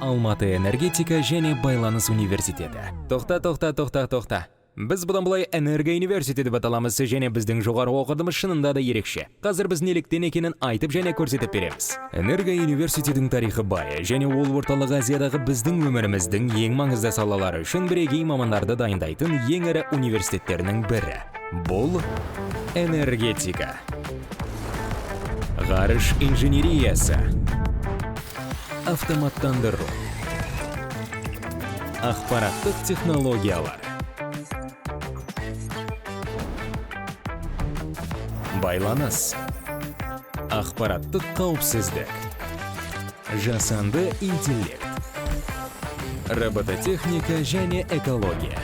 Алматы энергетика және байланыс университеті. Тоқта. Біз бұдан бұлай энергия университеті деп аталамыз және біздің жоғары оқытымыз шынында да ерекше. Қазір біз неліктен екенін айтып және көрсетіп береміз. Энергия университетінің тарихы бай және ол орталық Азиядағы біздің өміріміздің ең маңызды салалары үшін бірегей мамандарды дайындайтын ең ірі университеттерінің бірі. Бұл энергетика, ғарыш инженериясы, автоматтандыру, ақпараттық технологиялар, байланыс, ақпараттық қауіпсіздік, жасанды интеллект, робототехника және экология.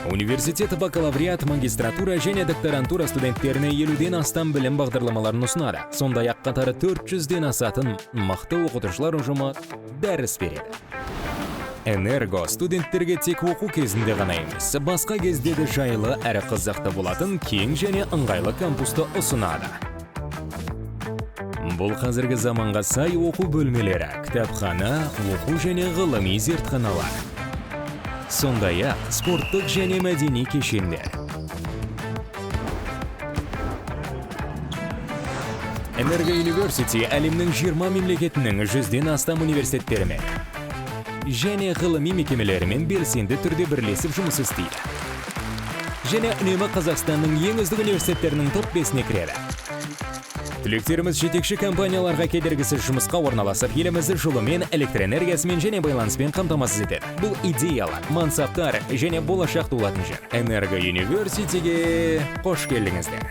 Университет бакалавриат, магистратура және докторантура студенттеріне 50-ден астам білім бағдарламаларын ұсынады. Сондай-ақ қатары 400-ден асатын мықты оқытушылар ұжымы дәріс береді. Энерго студенттерге тек оқу кезінде ғана емес, басқа кезде де жайлы әрі қызықты болатын кең және ыңғайлы кампусты ұсынады. Бұл қазіргі заманға сай оқу бөлмелері, кітапхана, оқу және ғылыми зертханалар. Сондай-ақ спорттық және мәдени кешендер. Энерго университеті әлемнің 20 мемлекетінің 100-ден астам университеттерімен және ғылыми мекемелерімен белсенді түрде бірлесіп жұмыс істейді. Және үнемі Қазақстанның ең үздік университеттерінің топ 5-не кіреді. Түлектеріміз жетекші компанияларға кедергісіз жұмысқа орналасып, елімізді жылумен, электр энергиясымен және байланыспен қамтамасыз етеді. Бұл идеялар, мансаптар және болашақ туылатын жер. Энерго университетіге қош келдіңіздер.